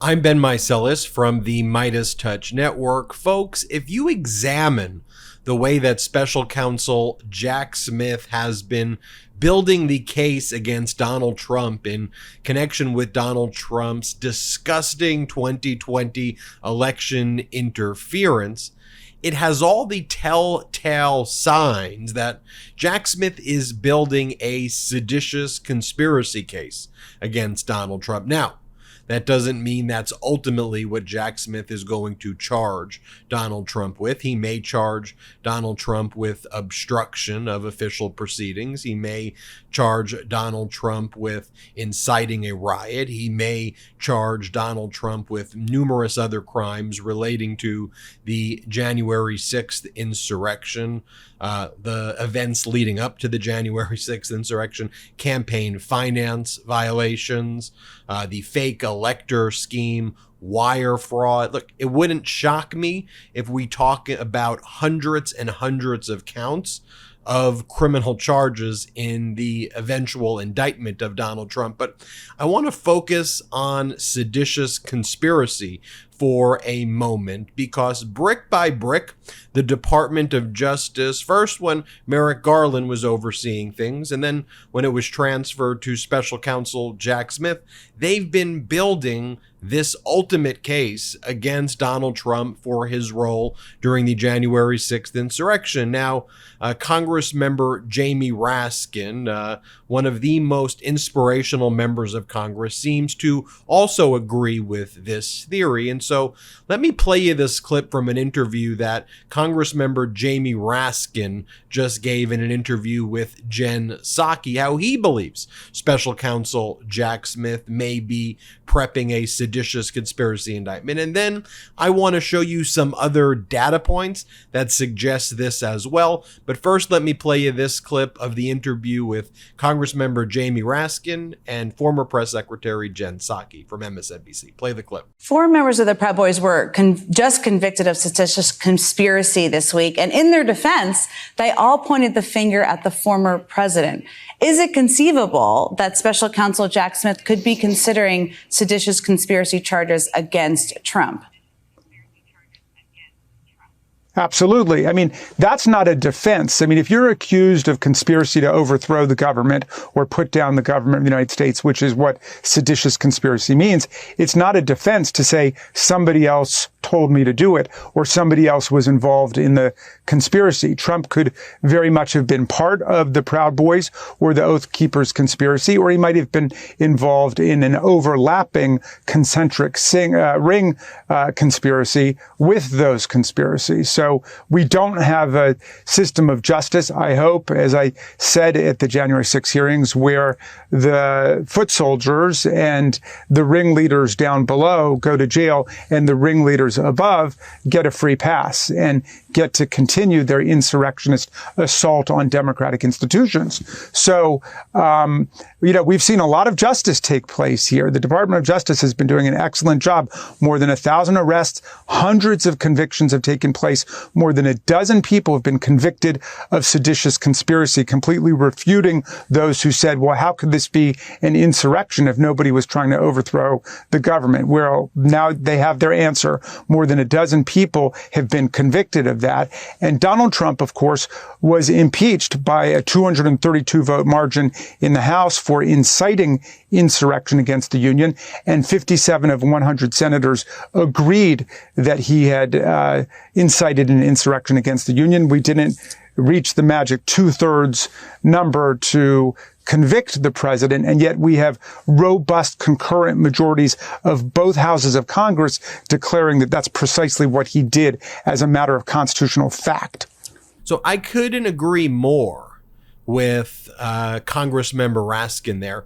I'm Ben Meiselas from the MeidasTouch network. Folks, if you examine the way that Special Counsel Jack Smith has been building the case against Donald Trump in connection with Donald Trump's disgusting 2020 election interference, it has all the telltale signs that Jack Smith is building a seditious conspiracy case against Donald Trump. Now, that doesn't mean that's ultimately what Jack Smith is going to charge Donald Trump with. He may charge Donald Trump with obstruction of official proceedings. He may charge Donald Trump with inciting a riot. He may charge Donald Trump with numerous other crimes relating to the January 6th insurrection, the events leading up to the January 6th insurrection, campaign finance violations, the fake elector scheme, wire fraud. Look, it wouldn't shock me if we talk about hundreds and hundreds of counts of criminal charges in the eventual indictment of Donald Trump. But I want to focus on seditious conspiracy for a moment, because brick by brick, the Department of Justice, first when Merrick Garland was overseeing things, and then when it was transferred to Special Counsel Jack Smith, they've been building this ultimate case against Donald Trump for his role during the January 6th insurrection. Now, Congressman Jamie Raskin, one of the most inspirational members of Congress, seems to also agree with this theory. And so let me play you this clip from an interview that Congressman Jamie Raskin just gave in an interview with Jen Psaki, how he believes Special Counsel Jack Smith may be prepping a seditious conspiracy indictment. And then I want to show you some other data points that suggest this as well. But first, let me play you this clip of the interview with Congressman Jamie Raskin and former Press Secretary Jen Psaki from MSNBC. Play the clip. 4 members of the Proud Boys were just convicted of seditious conspiracy this week. And in their defense, they all pointed the finger at the former president. Is it conceivable that Special Counsel Jack Smith could be considering seditious conspiracy charges against Trump? Absolutely. I mean, that's not a defense. I mean, if you're accused of conspiracy to overthrow the government or put down the government of the United States, which is what seditious conspiracy means, it's not a defense to say somebody else told me to do it or somebody else was involved in the conspiracy. Trump could very much have been part of the Proud Boys or the Oath Keepers conspiracy, or he might have been involved in an overlapping concentric ring conspiracy with those conspiracies. So we don't have a system of justice, I hope, as I said at the January 6 hearings, where the foot soldiers and the ringleaders down below go to jail and the ringleaders above get a free pass and get to continue their insurrectionist assault on democratic institutions. So, we've seen a lot of justice take place here. The Department of Justice has been doing an excellent job. More than 1,000 arrests, hundreds of convictions have taken place. More than a dozen people have been convicted of seditious conspiracy, completely refuting those who said, well, how could this be an insurrection if nobody was trying to overthrow the government? Well, now they have their answer. More than a dozen people have been convicted of that. And Donald Trump, of course, was impeached by a 232 vote margin in the House for inciting insurrection against the Union. And 57 of 100 senators agreed that he had incited an insurrection against the Union. We didn't reach the magic 2/3 number to convict the president, and yet we have robust concurrent majorities of both houses of Congress declaring that that's precisely what he did as a matter of constitutional fact. So I couldn't agree more with Congressman Raskin there.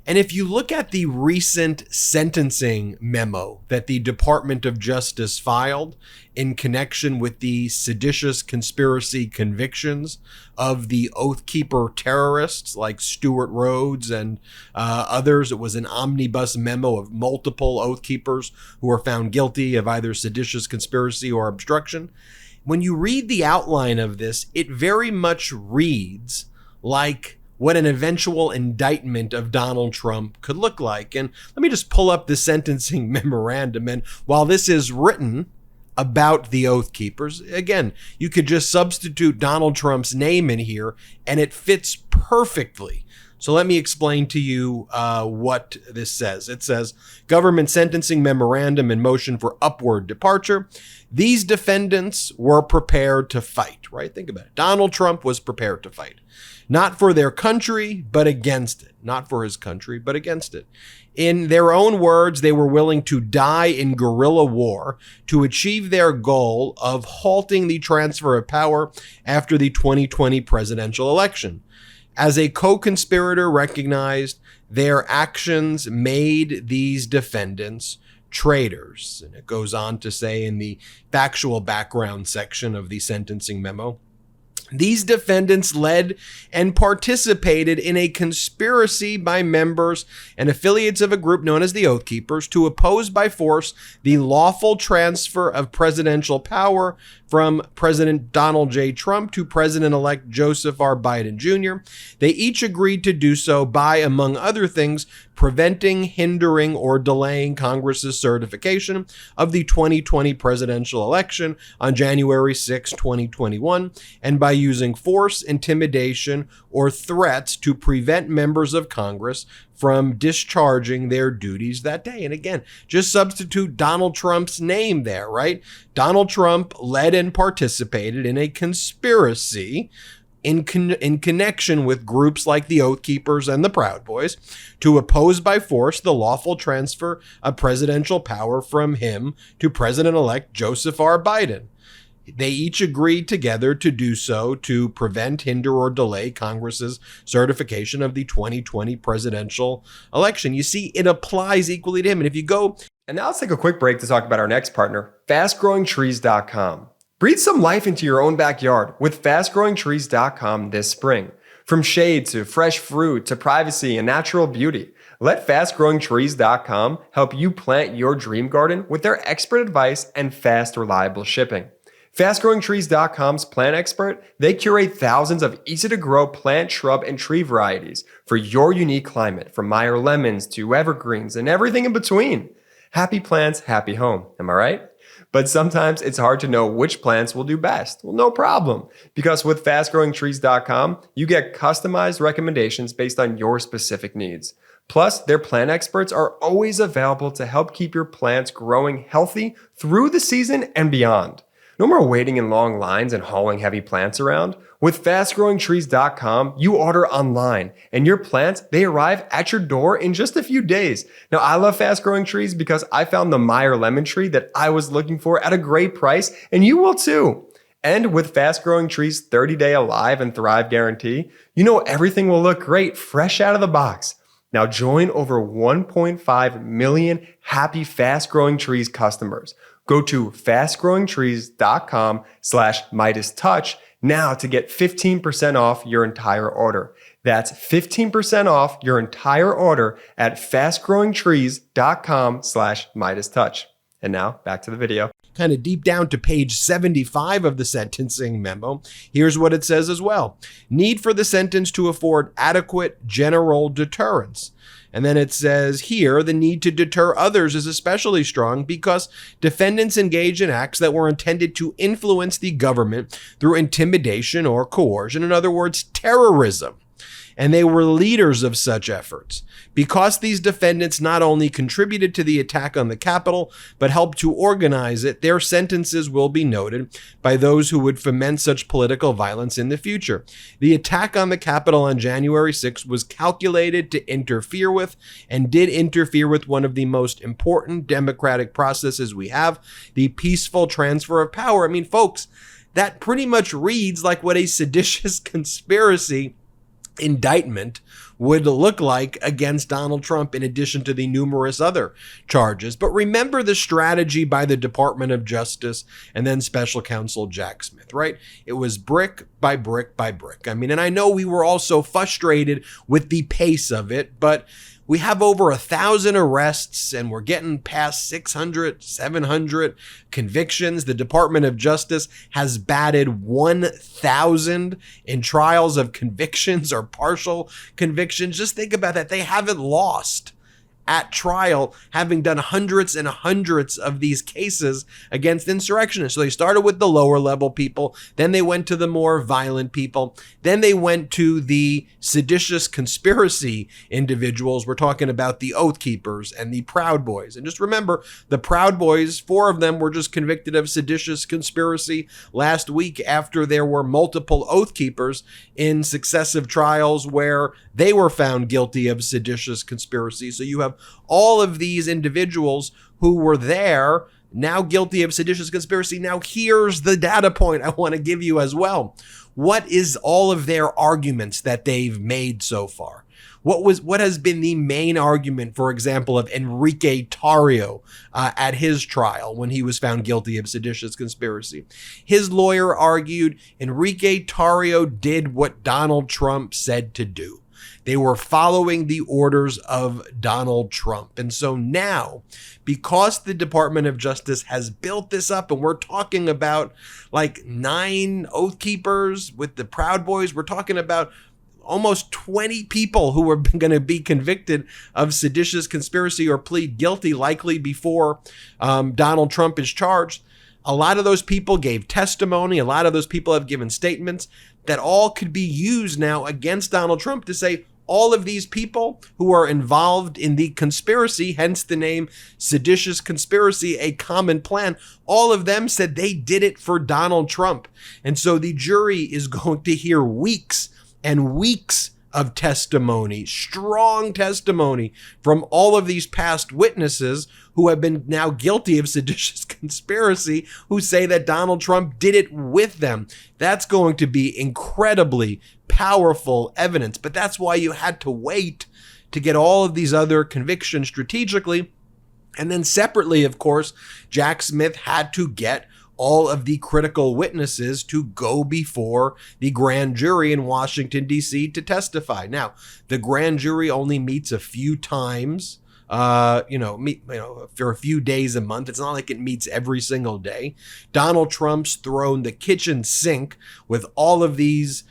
And if you look at the recent sentencing memo that the Department of Justice filed in connection with the seditious conspiracy convictions of the Oath Keeper terrorists like Stuart Rhodes and others, it was an omnibus memo of multiple Oath Keepers who were found guilty of either seditious conspiracy or obstruction. When you read the outline of this, it very much reads like what an eventual indictment of Donald Trump could look like. And let me just pull up the sentencing memorandum. And while this is written about the Oath Keepers, again, you could just substitute Donald Trump's name in here and it fits perfectly. So let me explain to you what this says. It says, government sentencing memorandum and motion for upward departure. These defendants were prepared to fight, right? Think about it. Donald Trump was prepared to fight. Not for their country, but against it. Not for his country, but against it. In their own words, they were willing to die in guerrilla war to achieve their goal of halting the transfer of power after the 2020 presidential election. As a co-conspirator recognized, their actions made these defendants traitors. And it goes on to say in the factual background section of the sentencing memo, these defendants led and participated in a conspiracy by members and affiliates of a group known as the Oath Keepers to oppose by force the lawful transfer of presidential power from President Donald J. Trump to President-elect Joseph R. Biden Jr. They each agreed to do so by, among other things, preventing, hindering, or delaying Congress's certification of the 2020 presidential election on January 6, 2021, and by using force, intimidation, or threats to prevent members of Congress from discharging their duties that day. And again, just substitute Donald Trump's name there, right? Donald Trump led and participated in a conspiracy in connection with groups like the Oath Keepers and the Proud Boys to oppose by force the lawful transfer of presidential power from him to President-elect Joseph R. Biden. They each agreed together to do so to prevent, hinder, or delay Congress's certification of the 2020 presidential election. You see, it applies equally to him. And if you go... And now let's take a quick break to talk about our next partner, FastGrowingTrees.com. Breathe some life into your own backyard with FastGrowingTrees.com this spring. From shade to fresh fruit to privacy and natural beauty, let FastGrowingTrees.com help you plant your dream garden with their expert advice and fast, reliable shipping. FastGrowingTrees.com's plant expert, they curate thousands of easy-to-grow plant, shrub, and tree varieties for your unique climate, from Meyer lemons to evergreens and everything in between. Happy plants, happy home, am I right? But sometimes it's hard to know which plants will do best. Well, no problem, because with FastGrowingTrees.com, you get customized recommendations based on your specific needs. Plus, their plant experts are always available to help keep your plants growing healthy through the season and beyond. No more waiting in long lines and hauling heavy plants around. With FastGrowingTrees.com, you order online and your plants, they arrive at your door in just a few days. Now, I love Fast Growing Trees because I found the Meyer lemon tree that I was looking for at a great price, and you will too. And with Fast Growing Trees' 30-day Alive and Thrive guarantee, you know everything will look great fresh out of the box. Now join over 1.5 million happy Fast Growing Trees customers. Go to fastgrowingtrees.com/MeidasTouch now to get 15% off your entire order. That's 15% off your entire order at fastgrowingtrees.com/MeidasTouch. And now back to the video. Kind of deep down to page 75 of the sentencing memo, here's what it says as well. Need for the sentence to afford adequate general deterrence. And then it says here, the need to deter others is especially strong because defendants engage in acts that were intended to influence the government through intimidation or coercion. In other words, terrorism. And they were leaders of such efforts. Because these defendants not only contributed to the attack on the Capitol, but helped to organize it, their sentences will be noted by those who would foment such political violence in the future. The attack on the Capitol on January 6th was calculated to interfere with, and did interfere with, one of the most important democratic processes we have, the peaceful transfer of power. I mean, folks, that pretty much reads like what a seditious conspiracy indictment would look like against Donald Trump, in addition to the numerous other charges. But remember the strategy by the Department of Justice and then Special Counsel Jack Smith, right? It was brick by brick by brick. I mean, and I know we were all so frustrated with the pace of it, but We have over 1,000 arrests and we're getting past 600, 700 convictions. The Department of Justice has batted 1,000 in trials of convictions or partial convictions. Just think about that. They haven't lost at trial, having done hundreds and hundreds of these cases against insurrectionists. So they started with the lower level people, then they went to the more violent people, then they went to the seditious conspiracy individuals. We're talking about the Oath Keepers and the Proud Boys. And just remember, the Proud Boys, 4 of them were just convicted of seditious conspiracy last week after there were multiple Oath Keepers in successive trials where they were found guilty of seditious conspiracy. So you have all of these individuals who were there now guilty of seditious conspiracy. Now here's the data point I want to give you as well. What is all of their arguments that they've made so far? What has been the main argument, for example, of Enrique Tarrio at his trial when he was found guilty of seditious conspiracy? His lawyer argued Enrique Tarrio did what Donald Trump said to do. They were following the orders of Donald Trump. And so now, because the Department of Justice has built this up, and we're talking about like 9 Oath Keepers with the Proud Boys, we're talking about almost 20 people who are going to be convicted of seditious conspiracy or plead guilty, likely before Donald Trump is charged. A lot of those people gave testimony. A lot of those people have given statements that all could be used now against Donald Trump to say all of these people who are involved in the conspiracy, hence the name seditious conspiracy, a common plan, all of them said they did it for Donald Trump. And so the jury is going to hear weeks and weeks of testimony, strong testimony from all of these past witnesses who have been now guilty of seditious conspiracy, who say that Donald Trump did it with them. That's going to be incredibly powerful evidence. But that's why you had to wait to get all of these other convictions strategically. And then separately, of course, Jack Smith had to get all of the critical witnesses to go before the grand jury in Washington, D.C. to testify. Now, the grand jury only meets a few times, for a few days a month. It's not like it meets every single day. Donald Trump's thrown the kitchen sink with all of these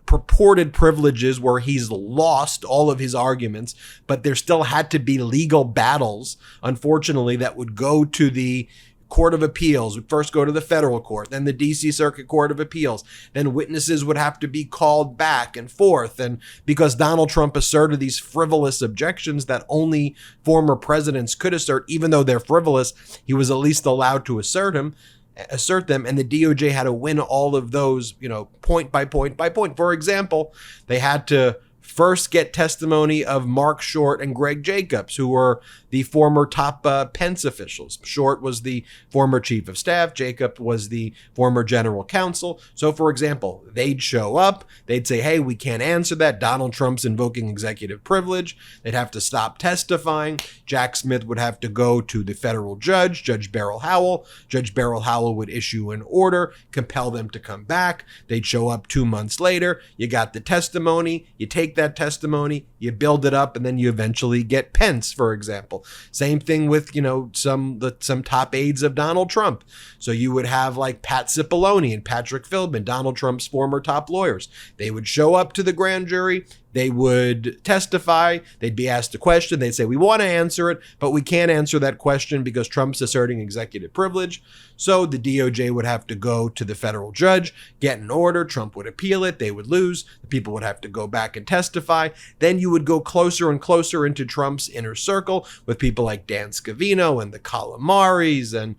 purported privileges where he's lost all of his arguments, but there still had to be legal battles, unfortunately, that would go to the Court of Appeals, would first go to the federal court, then the DC Circuit Court of Appeals. Then witnesses would have to be called back and forth. And because Donald Trump asserted these frivolous objections that only former presidents could assert, even though they're frivolous, he was at least allowed to assert them. And the DOJ had to win all of those, point by point by point. For example, they had to first get testimony of Mark Short and Greg Jacobs, who were the former top Pence officials. Short was the former chief of staff. Jacob was the former general counsel. So, for example, they'd show up. They'd say, hey, we can't answer that. Donald Trump's invoking executive privilege. They'd have to stop testifying. Jack Smith would have to go to the federal judge, Judge Beryl Howell. Judge Beryl Howell would issue an order, compel them to come back. They'd show up 2 months later. You got the testimony. You take that testimony, you build it up, and then you eventually get Pence, for example. Same thing with, some top aides of Donald Trump. So you would have like Pat Cipollone and Patrick Philbin, Donald Trump's former top lawyers. They would show up to the grand jury. They would testify. They'd be asked a question. They'd say, we want to answer it, but we can't answer that question because Trump's asserting executive privilege. So the DOJ would have to go to the federal judge, get an order. Trump would appeal it. They would lose. The people would have to go back and testify. Then you would go closer and closer into Trump's inner circle with people like Dan Scavino and the Calamaris and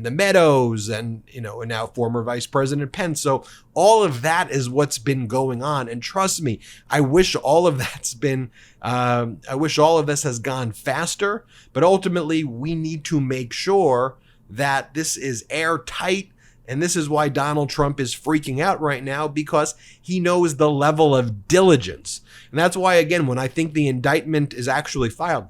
the Meadows and now former Vice President Pence. So all of that is what's been going on. And trust me, I wish all of this has gone faster, but ultimately we need to make sure that this is airtight. And this is why Donald Trump is freaking out right now, because he knows the level of diligence. And that's why, again, when I think the indictment is actually filed,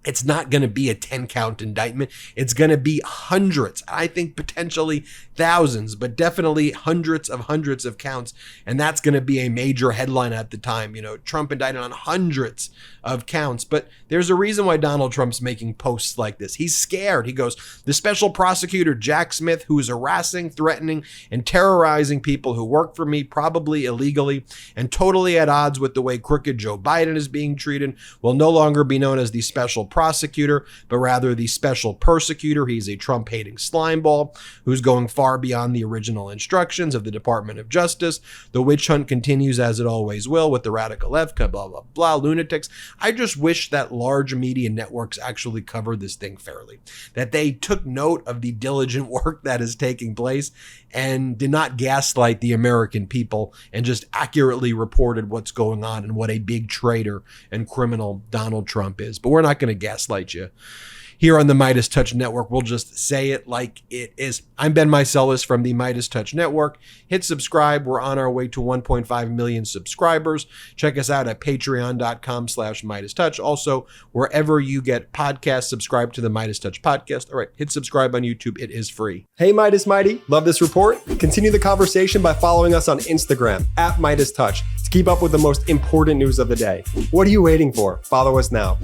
it's not going to be a 10-count indictment. It's going to be hundreds. I think potentially thousands, but definitely hundreds of counts. And that's going to be a major headline at the time. You know, Trump indicted on hundreds of counts. But there's a reason why Donald Trump's making posts like this. He's scared. He goes, the special prosecutor, Jack Smith, who is harassing, threatening, and terrorizing people who work for me, probably illegally, and totally at odds with the way crooked Joe Biden is being treated, will no longer be known as the special prosecutor, but rather the special persecutor. He's a Trump-hating slimeball who's going far beyond the original instructions of the Department of Justice. The witch hunt continues as it always will with the radical left, blah, blah, blah, lunatics. I just wish that large media networks actually covered this thing fairly, that they took note of the diligent work that is taking place and did not gaslight the American people and just accurately reported what's going on and what a big traitor and criminal Donald Trump is. But we're not going to gaslight you. Here on the MeidasTouch Network, we'll just say it like it is. I'm Ben Meiselas from the MeidasTouch Network. Hit subscribe. We're on our way to 1.5 million subscribers. Check us out at patreon.com/MeidasTouch. Also, wherever you get podcasts, subscribe to the MeidasTouch podcast. All right, hit subscribe on YouTube. It is free. Hey, Meidas Mighty. Love this report? Continue the conversation by following us on Instagram at MeidasTouch to keep up with the most important news of the day. What are you waiting for? Follow us now.